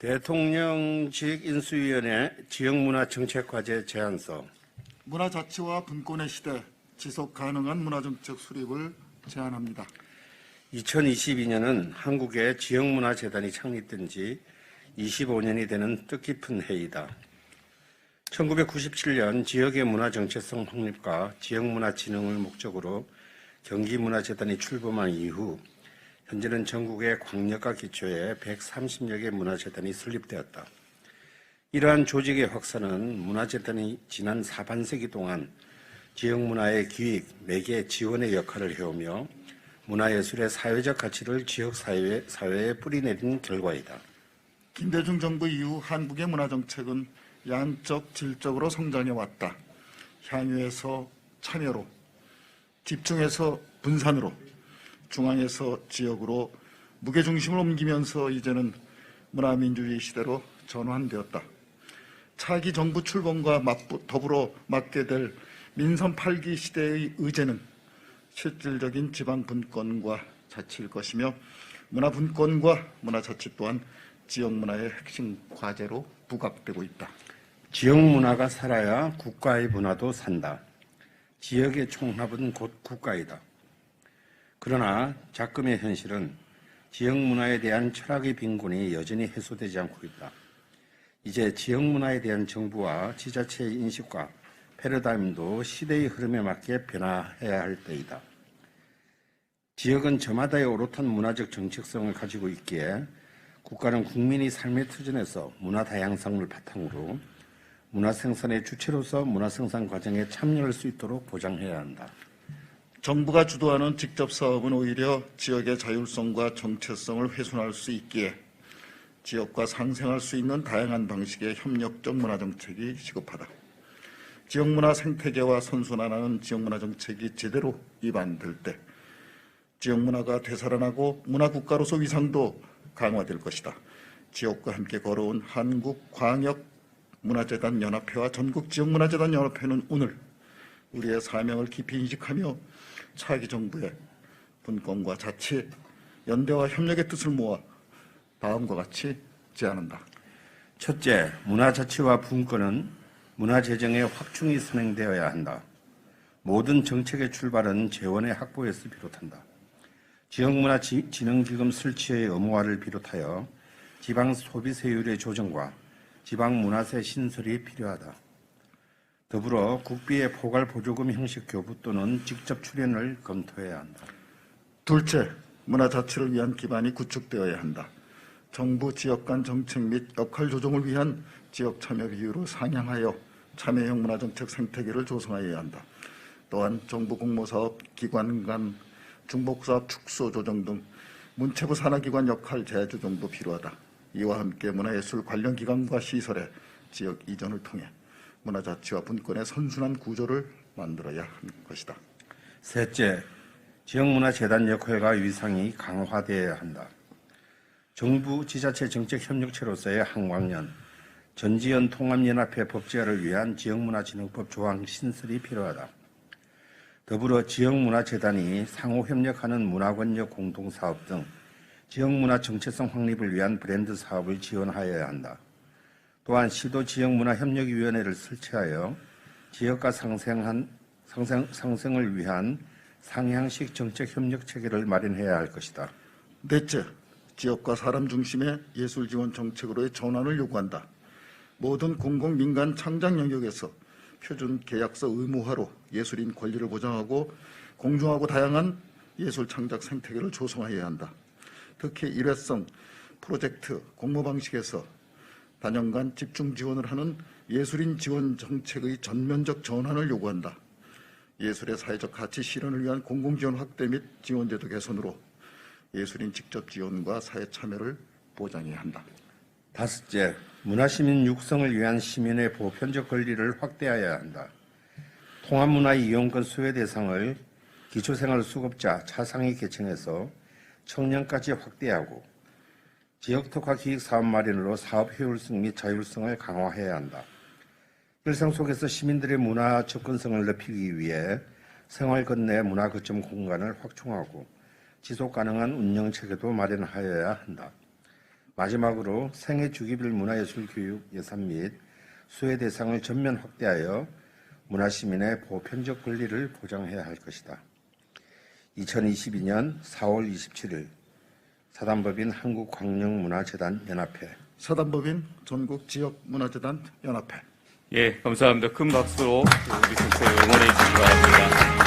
대통령직 인수위원회 지역문화정책과제 제안서. 문화자치와 분권의 시대 지속 가능한 문화정책 수립을 제안합니다. 2022년은 한국의 지역문화재단이 창립된 지 25년이 되는 뜻깊은 해이다. 1997년 지역의 문화정체성 확립과 지역문화진흥을 목적으로 경기문화재단이 출범한 이후 현재는 전국의 광역과 기초에 130여 개 문화재단이 설립되었다. 이러한 조직의 확산은 문화재단이 지난 사반세기 동안 지역문화의 기획, 매개, 지원의 역할을 해오며 문화예술의 사회적 가치를 지역사회에 뿌리내린 결과이다. 김대중 정부 이후 한국의 문화정책은 양적, 질적으로 성장해왔다. 향유에서 참여로, 집중해서 분산으로, 중앙에서 지역으로 무게중심을 옮기면서 이제는 문화민주주의 시대로 전환되었다. 차기 정부 출범과 더불어 맞게 될 민선 8기 시대의 의제는 실질적인 지방분권과 자치일 것이며 문화분권과 문화자치 또한 지역문화의 핵심 과제로 부각되고 있다. 지역문화가 살아야 국가의 문화도 산다. 지역의 총합은 곧 국가이다. 그러나 작금의 현실은 지역문화에 대한 철학의 빈곤이 여전히 해소되지 않고 있다. 이제 지역문화에 대한 정부와 지자체의 인식과 패러다임도 시대의 흐름에 맞게 변화해야 할 때이다. 지역은 저마다의 오롯한 문화적 정체성을 가지고 있기에 국가는 국민이 삶의 터전에서 문화 다양성을 바탕으로 문화 생산의 주체로서 문화 생산 과정에 참여할 수 있도록 보장해야 한다. 정부가 주도하는 직접 사업은 오히려 지역의 자율성과 정체성을 훼손할 수 있기에 지역과 상생할 수 있는 다양한 방식의 협력적 문화정책이 시급하다. 지역문화 생태계와 선순환하는 지역문화 정책이 제대로 입안될 때 지역문화가 되살아나고 문화국가로서 위상도 강화될 것이다. 지역과 함께 걸어온 한국광역문화재단연합회와 전국지역문화재단연합회는 오늘 우리의 사명을 깊이 인식하며 차기 정부의 분권과 자치, 연대와 협력의 뜻을 모아 다음과 같이 제안한다. 첫째, 문화자치와 분권은 문화재정의 확충이 선행되어야 한다. 모든 정책의 출발은 재원의 확보에서 비롯한다. 지역문화진흥기금 설치의 의무화를 비롯하여 지방소비세율의 조정과 지방문화세 신설이 필요하다. 더불어 국비의 포괄보조금 형식 교부 또는 직접 출연을 검토해야 한다. 둘째, 문화자치를 위한 기반이 구축되어야 한다. 정부 지역 간 정책 및 역할 조정을 위한 지역 참여 비율을 상향하여 참여형 문화정책 생태계를 조성하여야 한다. 또한 정부 공모사업, 기관 간 중복사업 축소 조정 등 문체부 산하기관 역할 재조정도 필요하다. 이와 함께 문화예술 관련 기관과 시설의 지역 이전을 통해 문화자치와 분권의 선순환 구조를 만들어야 하는 것이다. 셋째, 지역문화재단 역할과 위상이 강화되어야 한다. 정부, 지자체 정책협력체로서의 항광년, 전지현 통합연합회 법제화를 위한 지역문화진흥법 조항 신설이 필요하다. 더불어 지역문화재단이 상호협력하는 문화권역 공동사업 등 지역문화 정체성 확립을 위한 브랜드 사업을 지원하여야 한다. 또한 시도 지역문화협력위원회를 설치하여 지역과 상생을 위한 상향식 정책협력 체계를 마련해야 할 것이다. 넷째, 지역과 사람 중심의 예술 지원 정책으로의 전환을 요구한다. 모든 공공 민간 창작 영역에서 표준 계약서 의무화로 예술인 권리를 보장하고 공정하고 다양한 예술 창작 생태계를 조성해야 한다. 특히 일회성 프로젝트 공모 방식에서 단연간 집중 지원을 하는 예술인 지원 정책의 전면적 전환을 요구한다. 예술의 사회적 가치 실현을 위한 공공지원 확대 및 지원제도 개선으로 예술인 직접 지원과 사회 참여를 보장해야 한다. 다섯째, 문화시민 육성을 위한 시민의 보편적 권리를 확대해야 한다. 통합문화 이용권 수혜 대상을 기초생활수급자, 차상위 계층에서 청년까지 확대하고 지역특화 기획사업 마련으로 사업 효율성 및 자율성을 강화해야 한다. 일상 속에서 시민들의 문화 접근성을 높이기 위해 생활 건내 문화 거점 공간을 확충하고 지속 가능한 운영 체계도 마련하여야 한다. 마지막으로 생애 주기별 문화예술 교육 예산 및 수혜 대상을 전면 확대하여 문화시민의 보편적 권리를 보장해야 할 것이다. 2022년 4월 27일 사단법인 한국광역문화재단 연합회 사단법인 전국지역문화재단 연합회. 예, 감사합니다. 큰 박수로 우리 선생님 응원해 주시기 바랍니다.